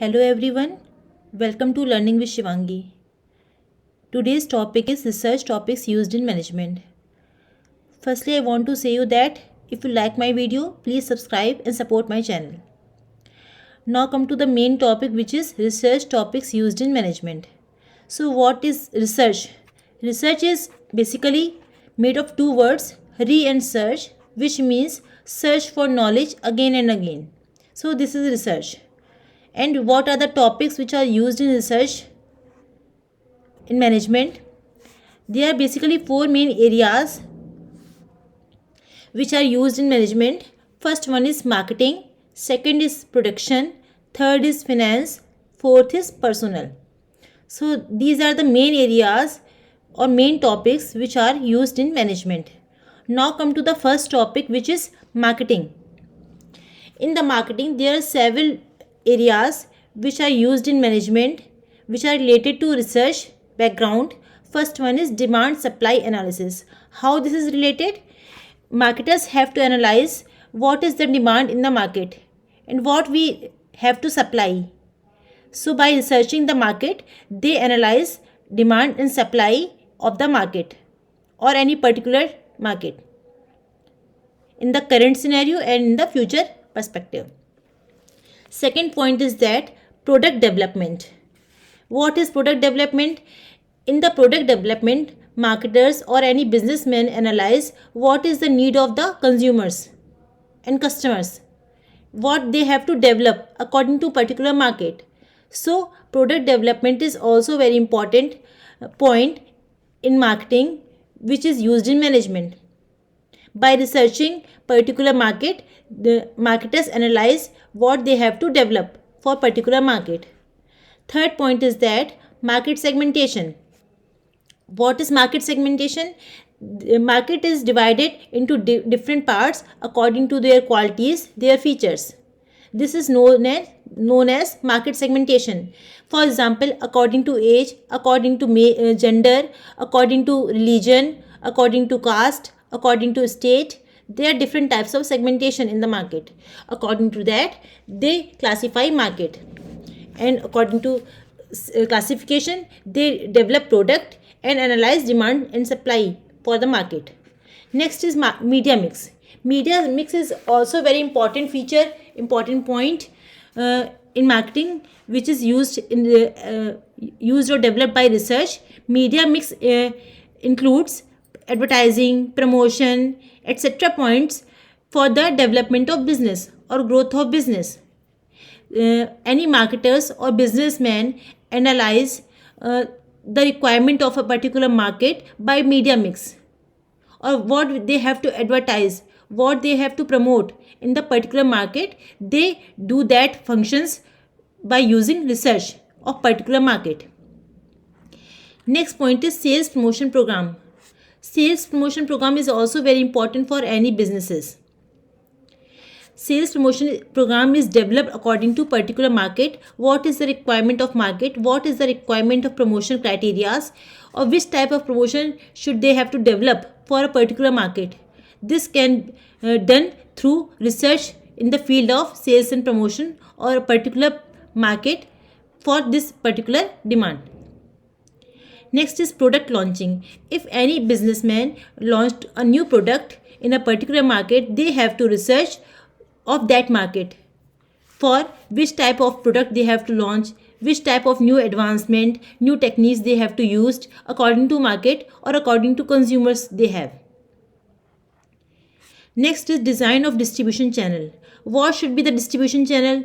Hello everyone, welcome to Learning with Shivangi. Today's topic is research topics used in management. Firstly, I want to say you that if you like my video, please subscribe and support my channel. Now come to the main topic, which is research topics used in management. So what is research? Research is basically made of two words, re and search, which means search for knowledge again and again. So this is research. And what are the topics which are used in research in management? There are basically four main areas which are used in management. First one is marketing, second is production, third is finance, fourth is personnel. So these are the main areas or main topics which are used in management. Now come to the first topic, which is marketing. In the marketing, there are several areas which are used in management which are related to research background. First one is demand supply analysis. How this is related? Marketers have to analyze what is the demand in the market and what we have to supply. So by researching the market, they analyze demand and supply of the market or any particular market in the current scenario and in the future perspective. Second point is that product development. What is product development? In the product development, marketers or any businessman analyze what is the need of the consumers and customers, what they have to develop according to particular market. So product development is also very important point in marketing, which is used in management. By researching particular market, the marketers analyze what they have to develop for particular market. Third point is that market segmentation. What is market segmentation? The market is divided into different parts according to their qualities, their features. This is known as market segmentation. For example, according to age, according to gender, according to religion, according to caste, according to state, there are different types of segmentation in the market. According to that, they classify market, and according to classification, they develop product and analyze demand and supply for the market. Next is media mix. Media mix is also very important feature, important point in marketing, which is used or developed by research. Media mix includes advertising, promotion, etc. points for the development of business or growth of business. Any marketers or businessmen analyze the requirement of a particular market by media mix, or what they have to advertise, what they have to promote in the particular market. They do that functions by using research of particular market. Next point is sales promotion program. Sales promotion program is also very important for any businesses. Sales promotion program is developed according to particular market. What is the requirement of market? What is the requirement of promotion criteria? Or which type of promotion should they have to develop for a particular market? This can done through research in the field of sales and promotion or a particular market for this particular demand. Next is product launching. If any businessman launched a new product in a particular market, they have to research of that market for which type of product they have to launch, which type of new advancement, new techniques they have to use according to market or according to consumers they have. Next is design of distribution channel. What should be the distribution channel?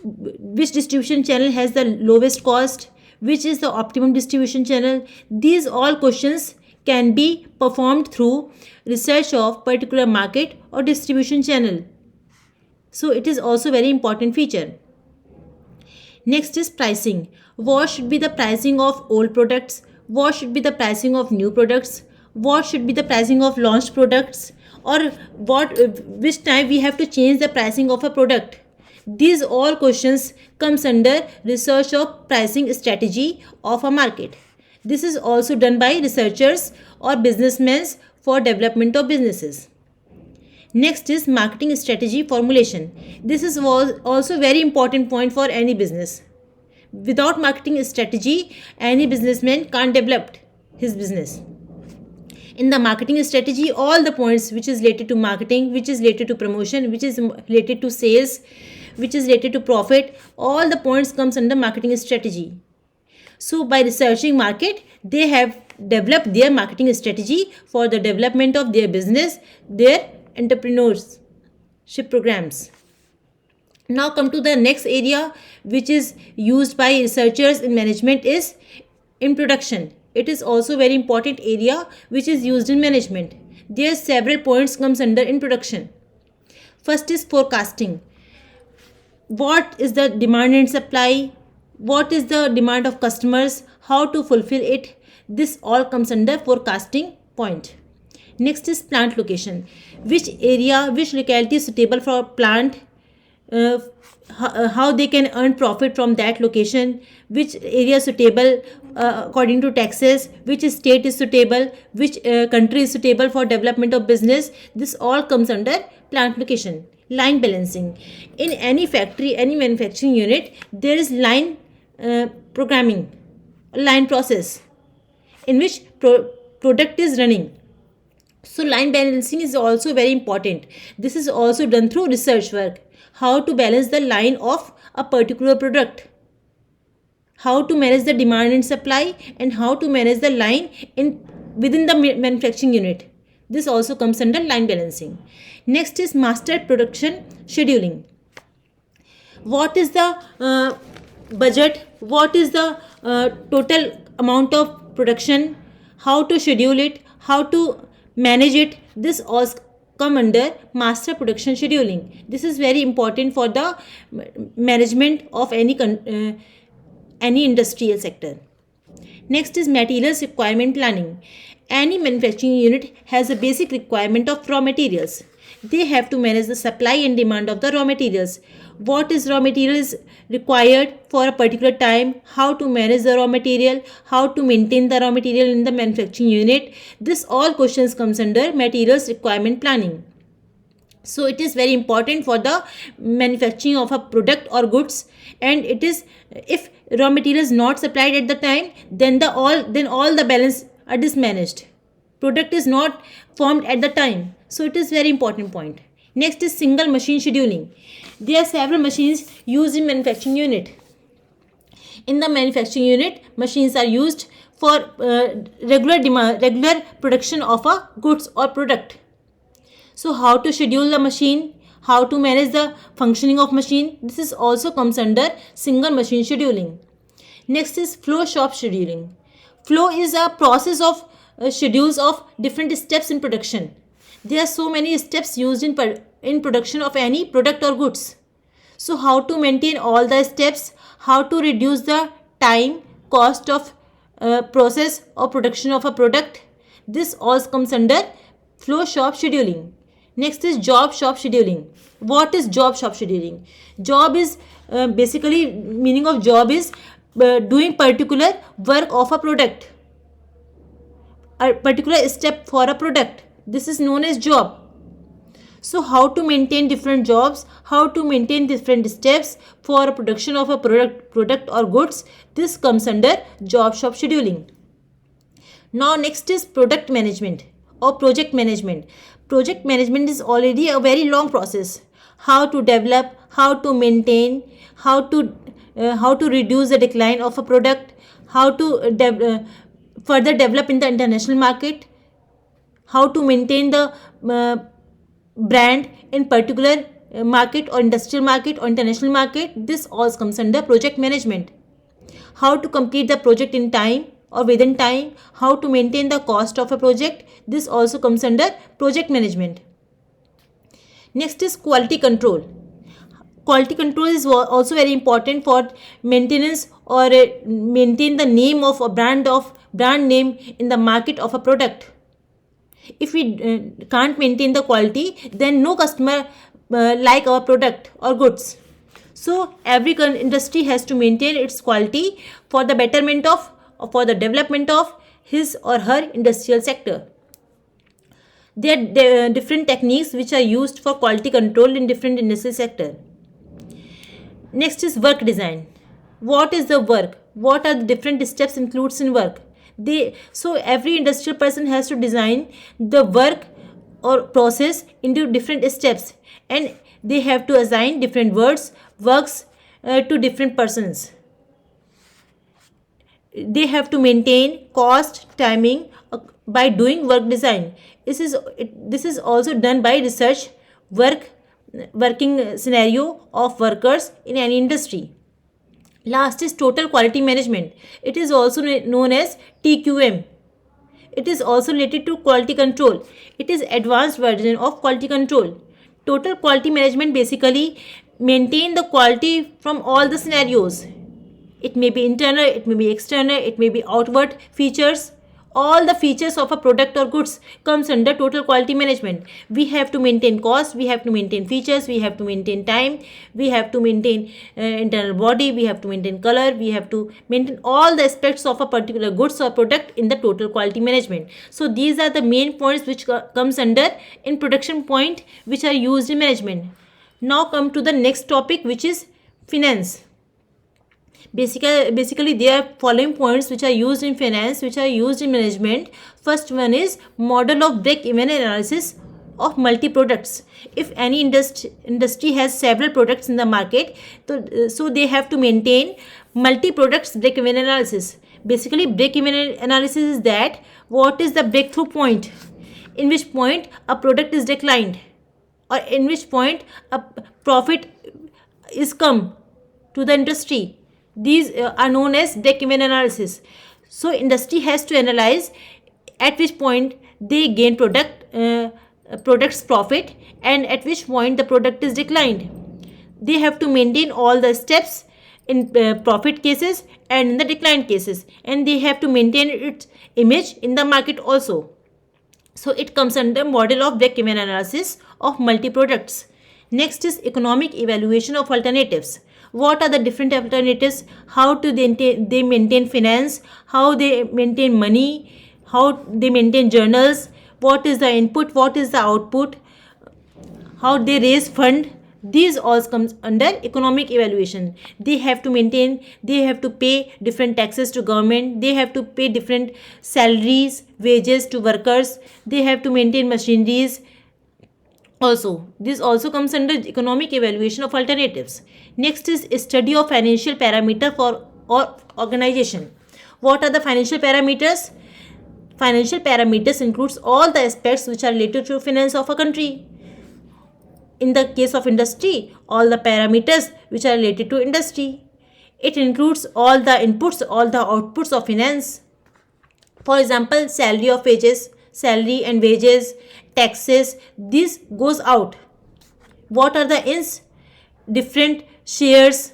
Which distribution channel has the lowest cost? Which is the optimum distribution channel? These all questions can be performed through research of particular market or distribution channel. So it is also very important feature. Next is pricing. What should be the pricing of old products? What should be the pricing of new products? What should be the pricing of launched products? Or which time we have to change the pricing of a product? These all questions comes under research of pricing strategy of a market. This is also done by researchers or businessmen for development of businesses. Next is marketing strategy formulation. This is also very important point for any business. Without marketing strategy, any businessman can't develop his business. In the marketing strategy, all the points which is related to marketing, which is related to promotion, which is related to sales, which is related to profit, all the points comes under marketing strategy. So by researching market, they have developed their marketing strategy for the development of their business, their entrepreneurship programs. Now come to the next area which is used by researchers in management is in production. It is also very important area which is used in management. There are several points comes under in production. First is forecasting. What is the demand and supply? What is the demand of customers? How to fulfill it? This all comes under forecasting point. Next is plant location. Which area, which locality is suitable for plant? How they can earn profit from that location, which area is suitable according to taxes, which state is suitable, which country is suitable for development of business. This all comes under plant location. Line balancing. In any factory, any manufacturing unit, there is line programming, line process in which product is running. So line balancing is also very important. This is also done through research work. How to balance the line of a particular product, how to manage the demand and supply, and how to manage the line within the manufacturing unit. This also comes under line balancing. Next is master production scheduling. What is the budget? What is the total amount of production? How to schedule it? How to manage it? This all come under master production scheduling. This is very important for the management of any industrial sector. Next is materials requirement planning. Any manufacturing unit has a basic requirement of raw materials. They have to manage the supply and demand of the raw materials. What is raw materials required for a particular time, how to manage the raw material, how to maintain the raw material in the manufacturing unit. This all questions comes under materials requirement planning. So it is very important for the manufacturing of a product or goods, and it is, if raw material is not supplied at the time, then all the balance are mismanaged. Product is not formed at the time. So it is very important point. Next is single machine scheduling. There are several machines used in manufacturing unit. In the manufacturing unit, machines are used for regular production of a goods or product. So how to schedule the machine, how to manage the functioning of machine, this is also comes under single machine scheduling. Next is flow shop scheduling. Flow is a process of schedules of different steps in production. There are so many steps used in production of any product or goods. So how to maintain all the steps, how to reduce the time, cost of process or production of a product, this all comes under flow shop scheduling. Next is job shop scheduling. What is job shop scheduling? Job is basically, meaning of job is doing particular work of a product, a particular step for a product. This is known as job. So how to maintain different jobs, how to maintain different steps for a production of a product or goods, this comes under job shop scheduling. Now next is product management or project management. Project management is already a very long process. How to develop, how to maintain, how to reduce the decline of a product, how to further develop in the international market, how to maintain the brand in particular market or industrial market or international market. This all comes under project management. How to complete the project in time or within time, how to maintain the cost of a project, this also comes under project management. Next is quality control. Quality control is also very important for maintenance or maintain the name of a brand name in the market of a product. If we can't maintain the quality, then no customer like our product or goods. So every industry has to maintain its quality for the betterment of, for the development of his or her industrial sector. There are different techniques which are used for quality control in different industrial sector. Next is work design. what is the work, what are the different steps includes in work. So every industrial person has to design the work or process into different steps, and they have to assign different works to different persons. They have to maintain cost, timing by doing work design. This is also done by research working scenario of workers in any industry. Last is total quality management. It is also known as TQM. It is also related to quality control. It is advanced version of quality control. Total quality management basically maintain the quality from all the scenarios. It may be internal, it may be external, it may be outward features. All the features of a product or goods comes under total quality management. We have to maintain cost, we have to maintain features, we have to maintain time, we have to maintain internal body, we have to maintain color, we have to maintain all the aspects of a particular goods or product in the total quality management. So these are the main points which comes under in production point, which are used in management. Now come to the next topic, which is finance. Basically there are following points which are used in finance, which are used in management. First one is model of break-even analysis of multi-products. If any industry has several products in the market, so they have to maintain multi-products break-even analysis. Basically break-even analysis is that what is the breakthrough point, in which point a product is declined, or in which point a profit is come to the industry. These are known as break-even analysis. So industry has to analyze at which point they gain product's profit, and at which point the product is declined. They have to maintain all the steps in profit cases and in the decline cases, and they have to maintain its image in the market also. So it comes under model of break-even analysis of multi-products. Next is economic evaluation of alternatives. What are the different alternatives? How do they maintain finance? How they maintain money? How they maintain journals? What is the input? What is the output? How they raise fund? These all comes under economic evaluation. They have to maintain, they have to pay different taxes to government, they have to pay different salaries, wages to workers, they have to maintain machineries. Also, this also comes under economic evaluation of alternatives. Next is study of financial parameter for or organization. What are the financial parameters? Financial parameters includes all the aspects which are related to finance of a country. In the case of industry, all the parameters which are related to industry. It includes all the inputs, all the outputs of finance. For example, salary and wages, taxes, this goes out. What are the ins? Different shares,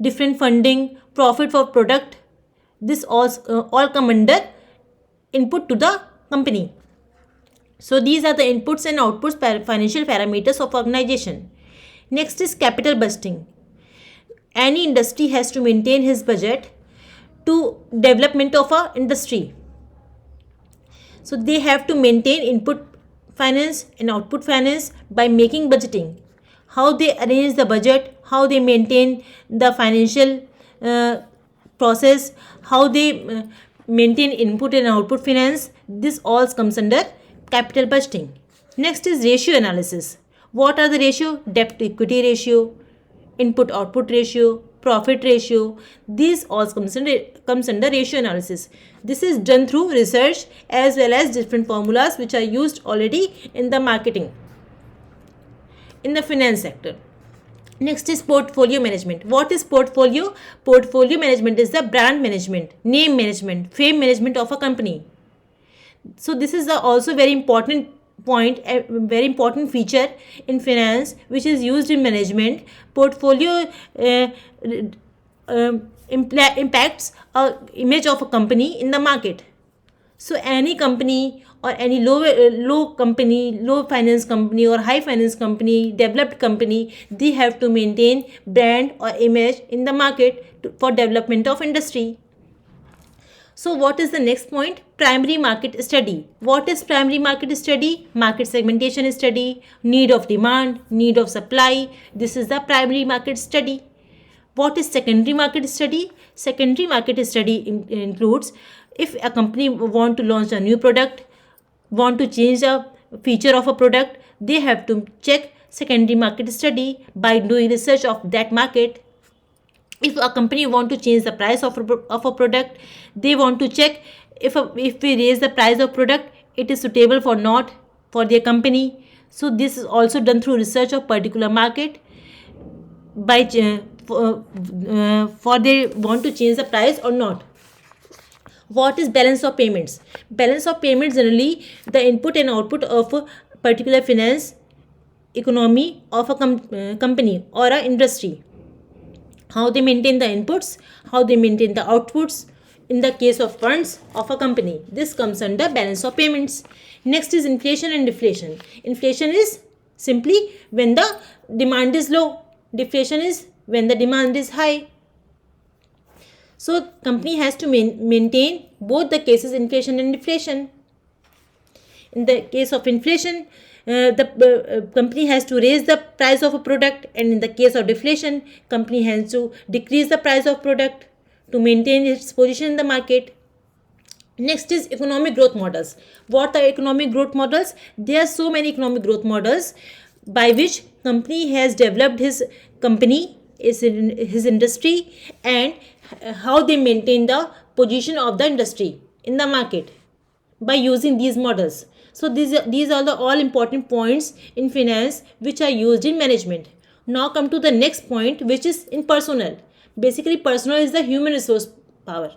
different funding, profit for product. This all come under input to the company. So these are the inputs and outputs financial parameters of organization. Next is capital budgeting. Any industry has to maintain his budget to development of a industry. So they have to maintain input finance and output finance by making budgeting. How they arrange the budget, how they maintain the financial process, how they maintain input and output finance, this all comes under capital budgeting. Next is ratio analysis. What are the ratio? Debt to equity ratio, input output ratio, profit ratio. These all comes under ratio analysis. This is done through research as well as different formulas which are used already in the marketing, in the finance sector. Next is portfolio management. What is portfolio? Portfolio management is the brand management, name management, fame management of a company. So this is also very important point, a very important feature in finance which is used in management. Portfolio impacts image of a company in the market. So any company or any low finance company or high finance company, developed company, they have to maintain brand or image in the market for development of industry. So what is the next point? Primary market study. What is primary market study? Market segmentation study, need of demand, need of supply. This is the primary market study. What is secondary market study? Secondary market study includes if a company want to launch a new product, want to change a feature of a product, they have to check secondary market study by doing research of that market. If a company want to change the price of a product, they want to check if we raise the price of product, it is suitable for not for their company. So this is also done through research of particular market by for they want to change the price or not. What is balance of payments? Balance of payments generally the input and output of a particular finance economy of a company or a industry. How they maintain the inputs, how they maintain the outputs in the case of funds of a company. This comes under balance of payments. Next is inflation and deflation. Inflation is simply when the demand is low. Deflation is when the demand is high. So company has to maintain both the cases, inflation and deflation. In the case of inflation, the company has to raise the price of a product, and in the case of deflation, company has to decrease the price of product to maintain its position in the market. Next is economic growth models. What are economic growth models? There are so many economic growth models by which company has developed his company, his industry, and how they maintain the position of the industry in the market by using these models. So these are the all important points in finance which are used in management. Now come to the next point, which is in personnel. Basically, personnel is the human resource power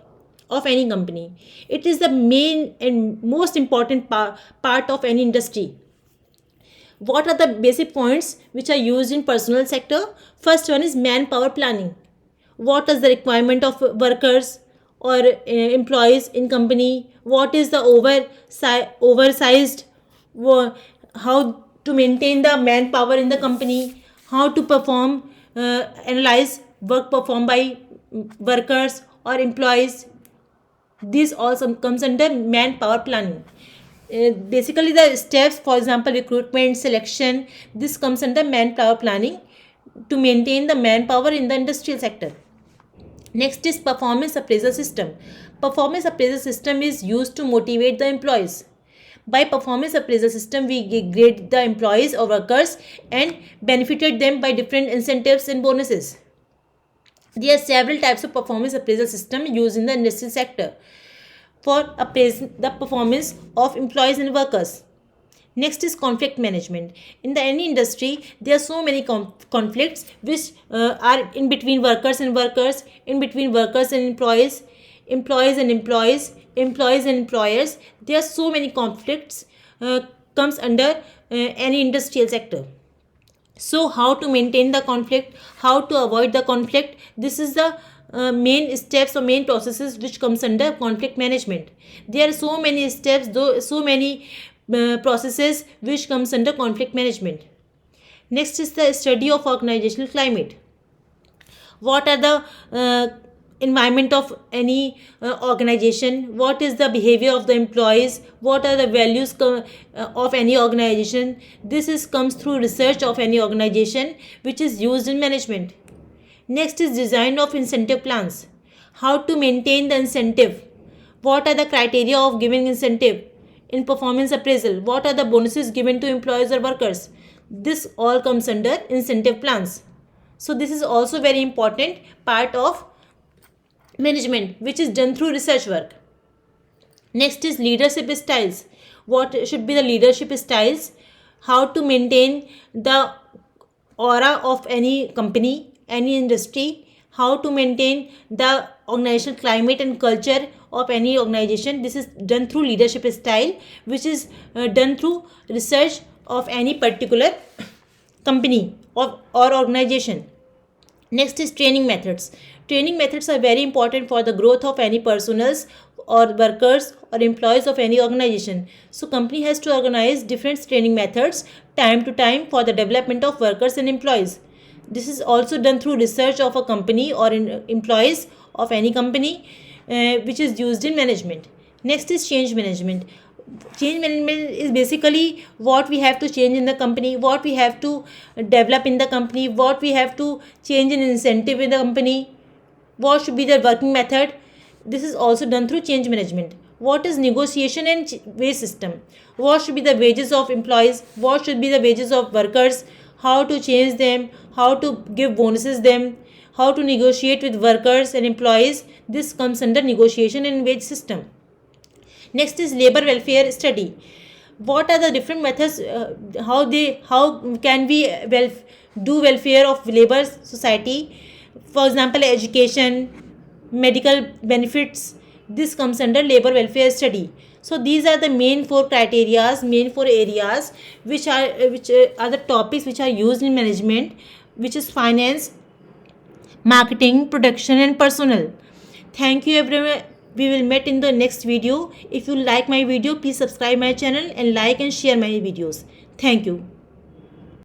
of any company. It is the main and most important part of any industry. What are the basic points which are used in personnel sector? First one is manpower planning. What is the requirement of workers or employees in company? What is the oversized, how to maintain the manpower in the company, how to perform, analyze work performed by workers or employees. This also comes under manpower planning. Basically the steps, for example, recruitment, selection, this comes under manpower planning to maintain the manpower in the industrial sector. Next is performance appraisal system. Performance appraisal system is used to motivate the employees. By performance appraisal system, we grade the employees or workers and benefited them by different incentives and bonuses. There are several types of performance appraisal system used in the industrial sector for appraising the performance of employees and workers. Next is conflict management. In any industry, there are so many conflicts which are in between workers and workers, in between workers and employees, employees and employees, employees and employers. There are so many conflicts comes under any industrial sector. So how to maintain the conflict, how to avoid the conflict, this is the main steps or main processes which comes under conflict management. There are so many steps, so many processes which comes under conflict management. Next is the study of organizational climate. What are the environment of any organization? What is the behavior of the employees? What are the values of any organization? This comes through research of any organization which is used in management. Next is design of incentive plans. How to maintain the incentive? What are the criteria of giving incentive? In performance appraisal, what are the bonuses given to employees or workers? This all comes under incentive plans. So this is also very important part of management which is done through research work. Next is leadership styles. What should be the leadership styles? How to maintain the aura of any company, any industry, how to maintain the organizational climate and culture of any organization. This is done through leadership style, which is done through research of any particular company or organization. Next is training methods. Training methods are very important for the growth of any personals or workers or employees of any organization. So company has to organize different training methods time to time for the development of workers and employees. This is also done through research of a company or employees of any company which is used in management. Next is change management. change management is basically what we have to change in the company, what we have to develop in the company, what we have to change in incentive in the company, what should be the working method. This is also done through change management. What is negotiation and wage system? What should be the wages of employees? What should be the wages of workers? How to change them? How to give bonuses them? How to negotiate with workers and employees? This comes under negotiation and wage system. Next is labor welfare study. What are the different methods? How can we do welfare of labor society? For example, education, medical benefits. This comes under labor welfare study. So these are the main four areas which are the topics which are used in management, which is finance, marketing, production, and personnel. Thank you everyone. We will meet in the next video. If you like my video, please subscribe my channel and like and share my videos. Thank you.